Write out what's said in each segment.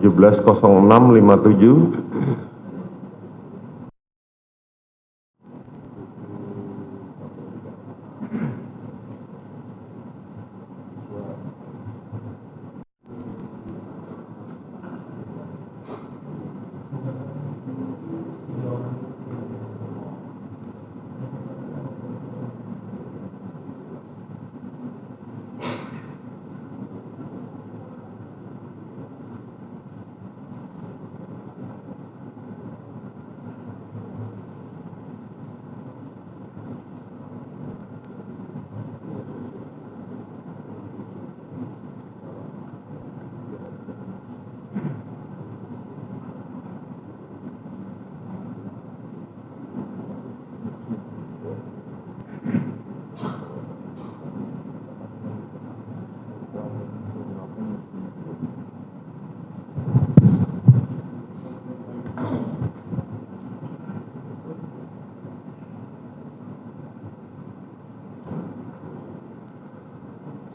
17.06.57.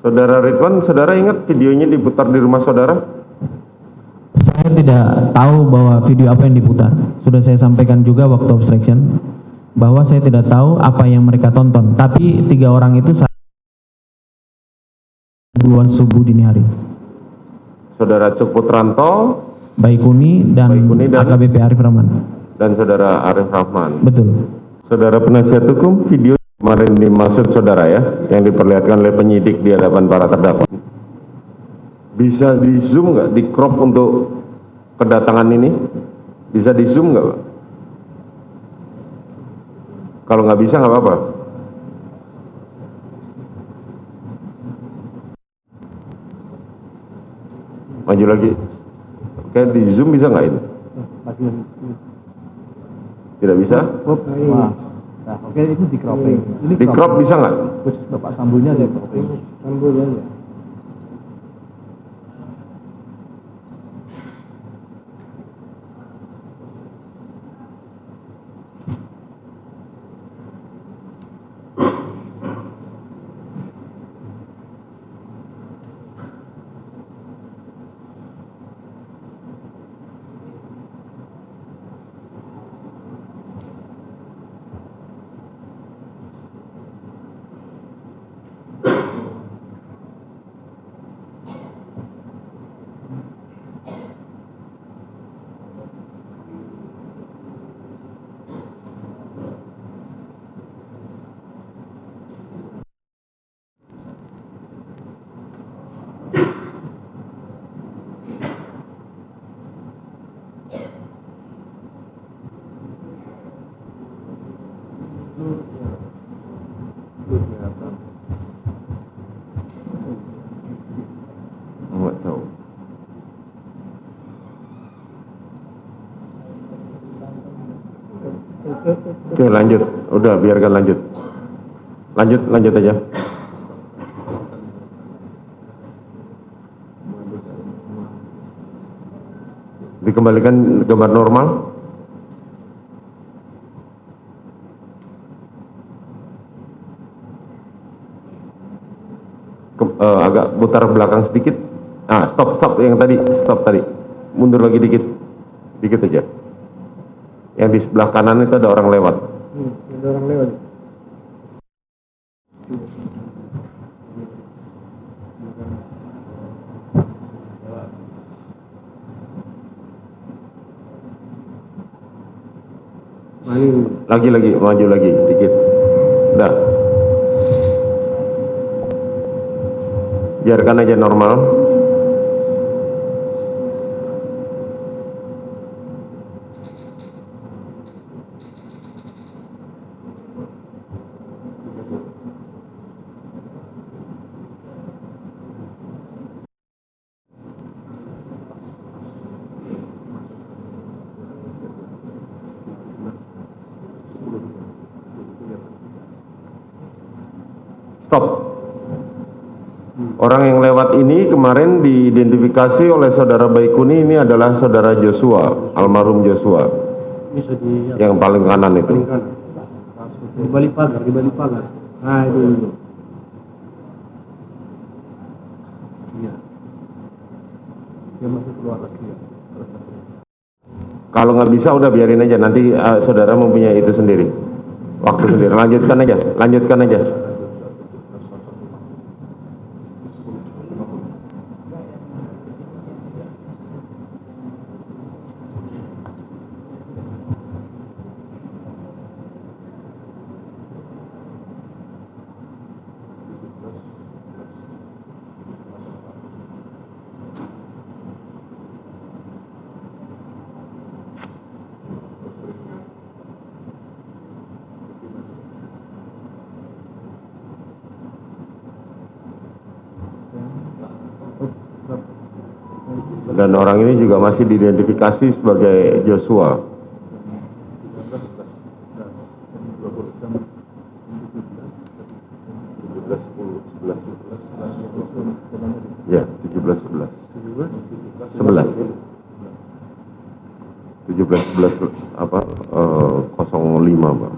Saudara Ridwan, saudara ingat videonya diputar di rumah saudara? Saya tidak tahu bahwa video apa yang diputar. Sudah saya sampaikan juga waktu obstruction bahwa saya tidak tahu apa yang mereka tonton. Tapi 3 orang itu duluan subuh dini hari. Saudara Cuk Putranto, Baikuni dan AKBP Arif Rahman. Dan saudara Arif Rahman. Betul. Saudara penasihat hukum, video kemarin dimaksud saudara ya, yang diperlihatkan oleh penyidik di hadapan para terdakwa. Bisa di zoom nggak, di crop untuk kedatangan ini? Bisa di zoom nggak, Pak? Kalau nggak bisa nggak apa-apa. Maju lagi. Oke, di zoom bisa nggak ini? Tidak bisa? Nah, oke, itu di cropping. Ini Di crop bisa nggak? khusus Bapak Sambonya di cropping. Sambonya. Nggak tahu. Oke, lanjut. Udah, biarkan lanjut. Lanjut aja. Dikembalikan gambar normal. Agak putar belakang sedikit. Stop yang tadi, stop tadi. Mundur lagi dikit aja. Yang di sebelah kanan itu ada orang lewat. Ada orang lewat. Lagi, maju lagi dikit. Udah. Biarkan aja normal. Stop. Orang yang lewat ini kemarin diidentifikasi oleh saudara Baikuni, ini adalah saudara Joshua, almarhum Joshua. Bisa di Yang paling kanan itu. paling kanan. Di balik pagar. Nah, itu. Iya. Dia masih keluar lagi ya. Kalau nggak bisa udah biarin aja, nanti saudara mempunyai itu sendiri, waktu sendiri. Lanjutkan aja. Dan orang ini juga masih diidentifikasi sebagai Joshua. Ya, 17-11. 17-11 apa 05, Bang.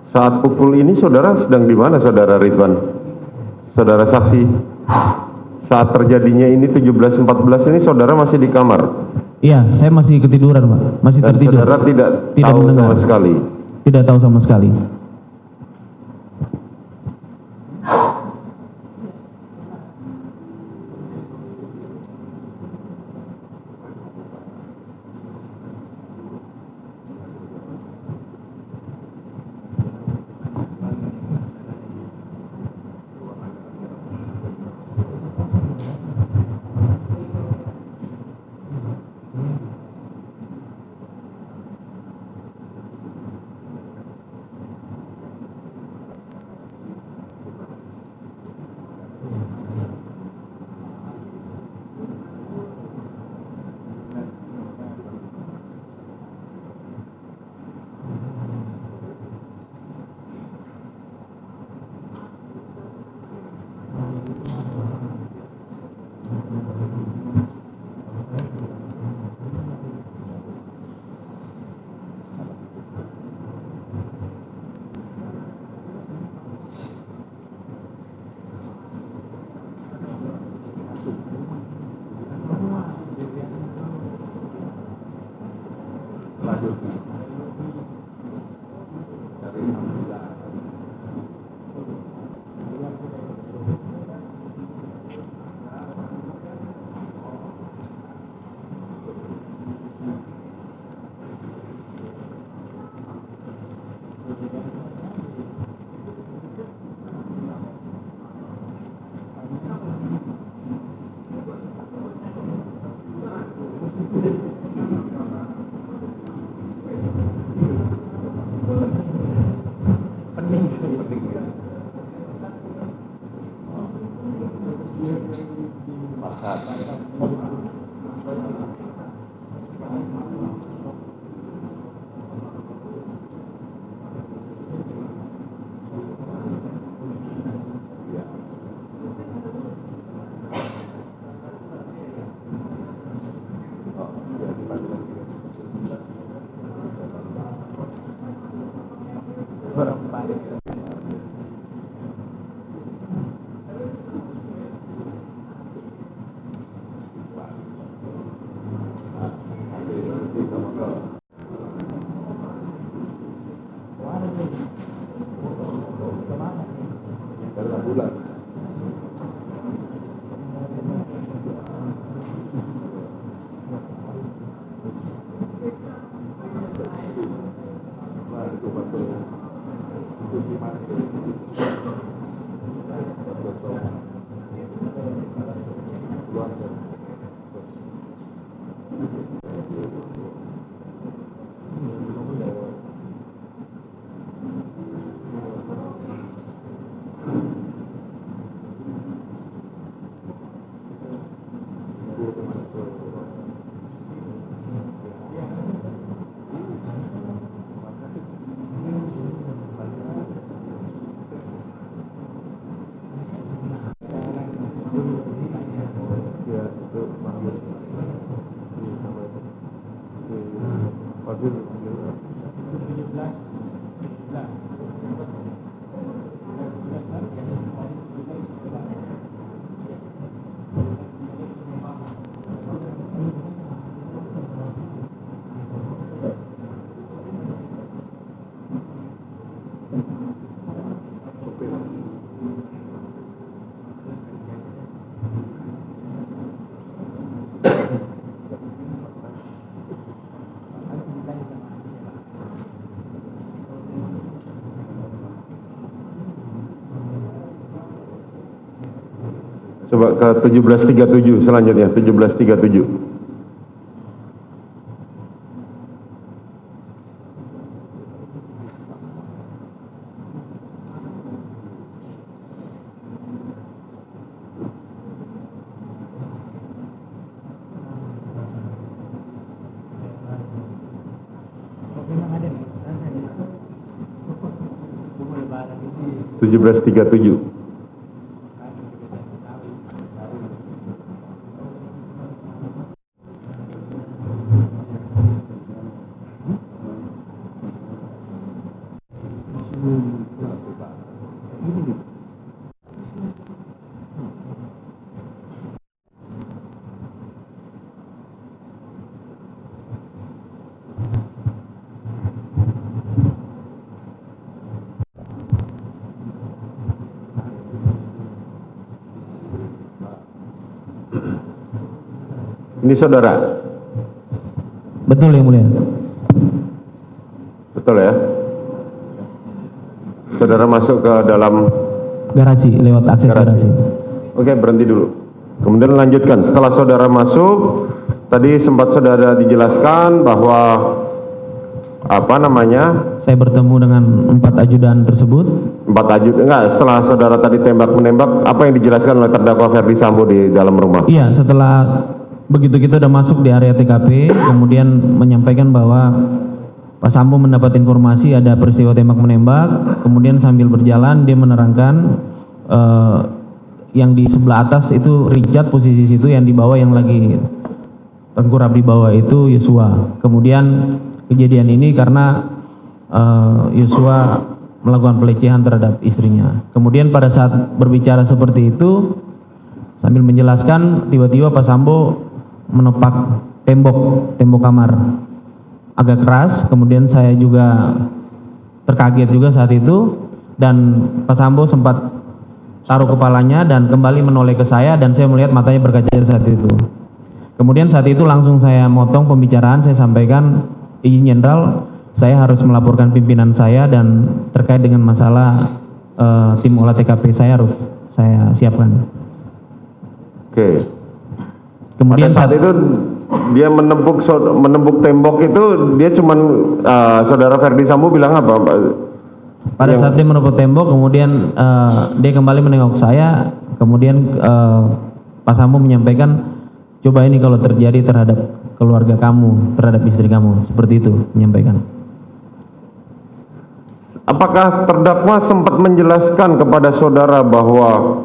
Saat pukul ini saudara sedang di mana, saudara Ridwan? Saudara saksi, saat terjadinya ini 17.14 ini saudara masih di kamar? Iya, saya masih ketiduran, Pak. Masih Dan tertidur. saudara tidak tahu mendengar sama sekali? Tidak tahu sama sekali. Coba ke 1737 selanjutnya, 1737. Tujuh belas tiga tujuh. Ini saudara? Betul yang mulia. Betul ya? Saudara masuk ke dalam Garasi, lewat akses garasi. Oke, berhenti dulu. Kemudian lanjutkan. Setelah saudara masuk, tadi sempat saudara dijelaskan bahwa saya bertemu dengan 4 ajudan tersebut. 4 ajudan, enggak, setelah saudara tadi tembak menembak, apa yang dijelaskan oleh terdakwa Ferdi Sambo di dalam rumah? Iya, setelah begitu kita udah masuk di area TKP, kemudian menyampaikan bahwa Pak Sambo mendapat informasi ada peristiwa tembak menembak, kemudian sambil berjalan dia menerangkan yang di sebelah atas itu Richard, posisi situ, yang di bawah yang lagi tengkurap di bawah itu Yosua. Kemudian kejadian ini karena Yosua melakukan pelecehan terhadap istrinya. Kemudian pada saat berbicara seperti itu, sambil menjelaskan, tiba-tiba Pak Sambo menopak tembok kamar agak keras. Kemudian saya juga terkaget juga saat itu, dan Pak Sambo sempat taruh kepalanya dan kembali menoleh ke saya, dan saya melihat matanya berkaca saat itu. Kemudian saat itu langsung saya motong pembicaraan, saya sampaikan, izin jenderal, saya harus melaporkan pimpinan saya dan terkait dengan masalah tim olah TKP saya harus saya siapkan. Oke. Kemudian Pada saat itu dia menembuk tembok itu dia cuman saudara Ferdi Sambo bilang apa? pada saat dia menepuk tembok, kemudian dia kembali menengok saya, kemudian Pak Sambo menyampaikan, coba ini kalau terjadi terhadap keluarga kamu, terhadap istri kamu, seperti itu menyampaikan. Apakah terdakwa sempat menjelaskan kepada saudara bahwa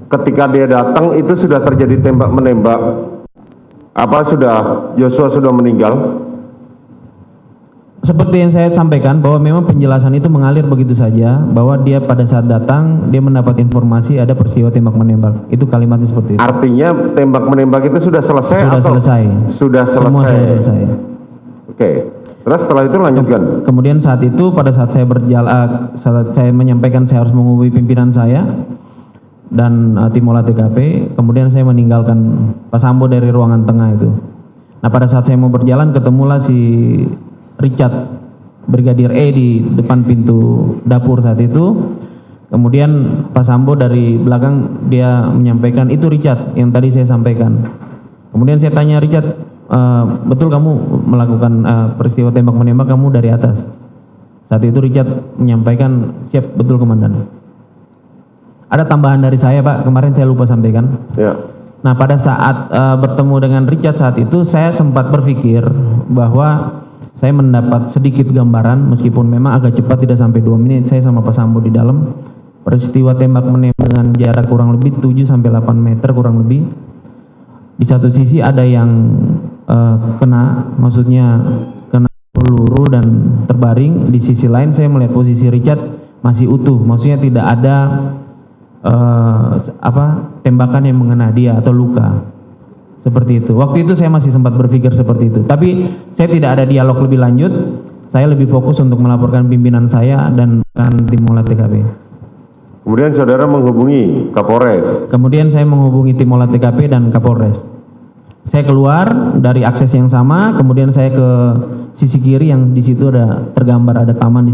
ketika dia datang itu sudah terjadi tembak menembak? Apa sudah Joshua sudah meninggal? Seperti yang saya sampaikan bahwa memang penjelasan itu mengalir begitu saja, bahwa dia pada saat datang dia mendapat informasi ada peristiwa tembak menembak. Itu kalimatnya seperti itu. Artinya tembak menembak itu sudah selesai Sudah atau selesai. Sudah selesai. Semua sudah selesai. Oke. Terus setelah itu lanjutkan. Kemudian saat itu pada saat saya saat saya menyampaikan saya harus menghubungi pimpinan saya dan tim olah TKP, kemudian saya meninggalkan Pak Sambo dari ruangan tengah itu. Nah, pada saat saya mau berjalan ketemulah si Richard Brigadir E di depan pintu dapur saat itu. Kemudian Pak Sambo dari belakang dia menyampaikan, itu Richard yang tadi saya sampaikan. Kemudian saya tanya, Richard, betul kamu melakukan peristiwa tembak menembak kamu dari atas? Saat itu Richard menyampaikan, siap, betul komandan. Ada tambahan dari saya Pak, kemarin saya lupa sampaikan. Ya. Nah, pada saat bertemu dengan Richard saat itu saya sempat berpikir bahwa saya mendapat sedikit gambaran, meskipun memang agak cepat, tidak sampai 2 menit saya sama Pak Sambo di dalam, peristiwa tembak menembak dengan jarak kurang lebih 7-8 meter kurang lebih. Di satu sisi ada yang kena, maksudnya kena peluru dan terbaring. Di sisi lain saya melihat posisi Richard masih utuh, maksudnya tidak ada tembakan yang mengena dia atau luka. Seperti itu. Waktu itu saya masih sempat berpikir seperti itu. Tapi saya tidak ada dialog lebih lanjut. Saya lebih fokus untuk melaporkan pimpinan saya dan tim olah TKP. Kemudian saudara menghubungi Kapolres. Kemudian saya menghubungi tim olah TKP dan Kapolres. Saya keluar dari akses yang sama, kemudian saya ke sisi kiri yang di situ ada tergambar ada taman di